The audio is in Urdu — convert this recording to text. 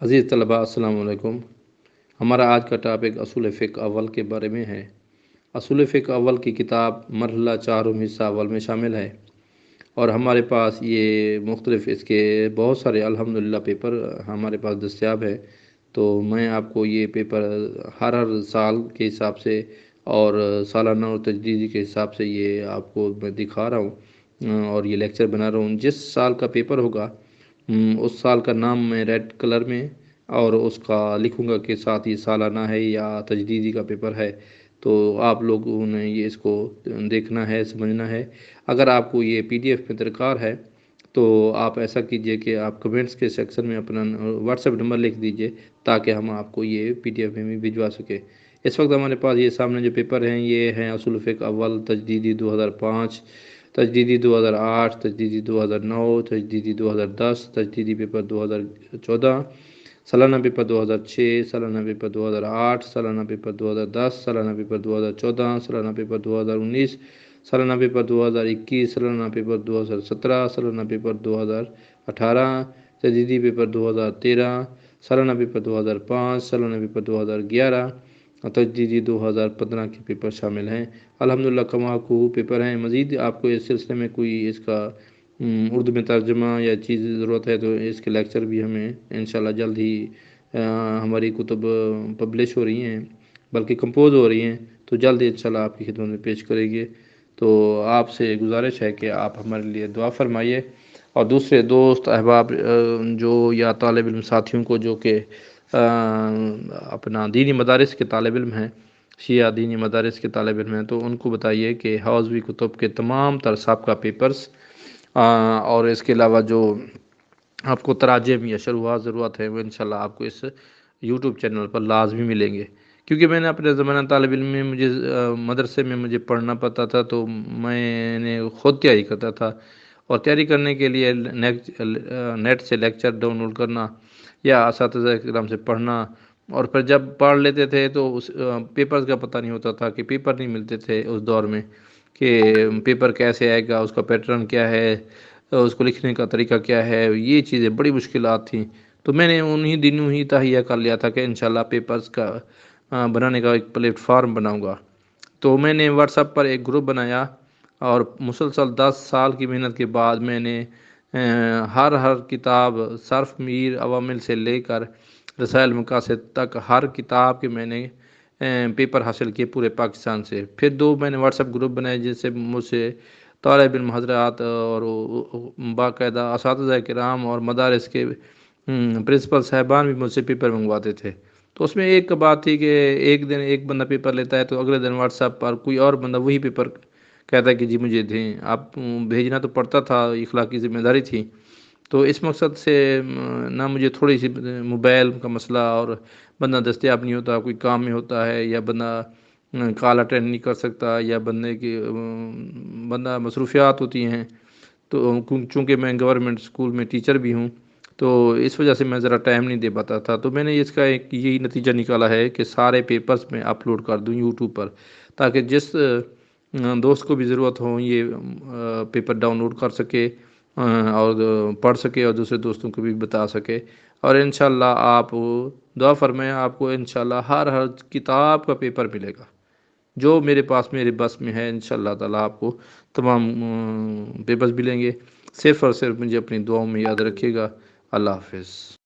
عزیز طلباء السلام علیکم۔ ہمارا آج کا ٹاپک اصول فقہ اول کے بارے میں ہے۔ اصول فقہ اول کی کتاب مرحلہ چارم حصہ اول میں شامل ہے، اور ہمارے پاس یہ مختلف اس کے بہت سارے الحمدللہ پیپر ہمارے پاس دستیاب ہے۔ تو میں آپ کو یہ پیپر ہر سال کے حساب سے اور سالانہ اور تجدیدی کے حساب سے یہ آپ کو میں دکھا رہا ہوں، اور یہ لیکچر بنا رہا ہوں۔ جس سال کا پیپر ہوگا اس سال کا نام میں ریڈ کلر میں اور اس کا لکھوں گا کہ ساتھ یہ سالانہ ہے یا تجدیدی کا پیپر ہے۔ تو آپ لوگوں نے یہ اس کو دیکھنا ہے، سمجھنا ہے۔ اگر آپ کو یہ PDF میں درکار ہے تو آپ ایسا کیجئے کہ آپ کمنٹس کے سیکشن میں اپنا واٹس ایپ نمبر لکھ دیجئے تاکہ ہم آپ کو یہ PDF میں بھی بھجوا سکیں۔ اس وقت ہمارے پاس یہ سامنے جو پیپر ہیں یہ ہیں اصول فقہ اول تجدیدی 2005، تجدیدی 2008، تجدیدی 2009، تجدیدی 2010، تجدیدی پیپر 2014، سالانہ پیپر 2006، سالانہ پیپر 2008، سالانہ پیپر 2010، سالانہ پیپر 2014، سالانہ پیپر 2019، سالانہ پیپر 2021، سالانہ پیپر 2017، سالانہ پیپر 2018، تجدیدی پیپر 2013، سالانہ پیپر 2005، سالانہ پیپر 2011، تجدیدی 2015 کے پیپر شامل ہیں۔ الحمدللہ کما کو پیپر ہیں۔ مزید آپ کو اس سلسلے میں کوئی اس کا اردو میں ترجمہ یا چیز ضرورت ہے تو اس کے لیکچر بھی ہمیں انشاءاللہ جلد ہی ہماری کتب پبلش ہو رہی ہیں، بلکہ کمپوز ہو رہی ہیں، تو جلد انشاءاللہ آپ کی خدمت میں پیش کریں گے۔ تو آپ سے گزارش ہے کہ آپ ہمارے لیے دعا فرمائیے، اور دوسرے دوست احباب جو یا طالب علم ساتھیوں کو جو کہ اپنا دینی مدارس کے طالب علم ہیں، شیعہ دینی مدارس کے طالب علم ہیں، تو ان کو بتائیے کہ حوضوی کتب کے تمام تر سابقہ پیپرز اور اس کے علاوہ جو آپ کو تراجم یا شروحات ضرورت ہے وہ انشاءاللہ آپ کو اس یوٹیوب چینل پر لازمی ملیں گے۔ کیونکہ میں نے اپنے زمانہ طالب علم میں مجھے مدرسے میں مجھے پڑھنا پڑتا تھا، تو میں نے خود تیاری کرتا تھا، اور تیاری کرنے کے لیے نیٹ سے لیکچر ڈاؤن لوڈ کرنا یا اساتذہ کرام سے پڑھنا، اور پھر جب پڑھ لیتے تھے تو اس پیپرز کا پتہ نہیں ہوتا تھا کہ پیپر نہیں ملتے تھے اس دور میں، کہ پیپر کیسے آئے گا، اس کا پیٹرن کیا ہے، اس کو لکھنے کا طریقہ کیا ہے، یہ چیزیں بڑی مشکلات تھیں۔ تو میں نے انہی دنوں ہی تہیہ کر لیا تھا کہ انشاءاللہ پیپرز کا بنانے کا ایک پلیٹ فارم بناؤں گا۔ تو میں نے واٹس ایپ پر ایک گروپ بنایا، اور مسلسل 10 سال کی محنت کے بعد میں نے ہر کتاب صرف میر عوامل سے لے کر رسائل مقاصد تک ہر کتاب کے میں نے پیپر حاصل کیے پورے پاکستان سے۔ پھر 2 میں نے واٹس ایپ گروپ بنائے جن سے مجھ سے طالب علم حضرات اور باقاعدہ اساتذہ کرام اور مدارس کے پرنسپل صاحبان بھی مجھ سے پیپر منگواتے تھے۔ تو اس میں ایک بات تھی کہ ایک دن ایک بندہ پیپر لیتا ہے تو اگلے دن واٹس ایپ پر کوئی اور بندہ وہی پیپر کہتا ہے کہ جی مجھے دیں۔ آپ بھیجنا تو پڑتا تھا، اخلاقی ذمہ داری تھی۔ تو اس مقصد سے نہ مجھے تھوڑی سی موبائل کا مسئلہ، اور بندہ دستیاب نہیں ہوتا، کوئی کام میں ہوتا ہے، یا بندہ کال اٹینڈ نہیں کر سکتا، یا بندہ مصروفیات ہوتی ہیں۔ تو چونکہ میں گورنمنٹ اسکول میں ٹیچر بھی ہوں تو اس وجہ سے میں ذرا ٹائم نہیں دے پاتا تھا۔ تو میں نے اس کا ایک یہی نتیجہ نکالا ہے کہ سارے پیپرز میں اپلوڈ کر دوں یوٹیوب پر، تاکہ جس دوست کو بھی ضرورت ہو یہ پیپر ڈاؤن لوڈ کر سکے اور پڑھ سکے، اور دوسرے دوستوں کو بھی بتا سکے۔ اور انشاءاللہ آپ دعا فرمائیں، آپ کو انشاءاللہ ہر کتاب کا پیپر ملے گا جو میرے پاس میرے بس میں ہے۔ انشاءاللہ تعالیٰ آپ کو تمام پیپرز ملیں گے۔ صرف اور صرف مجھے اپنی دعاؤں میں یاد رکھیے گا۔ اللہ حافظ۔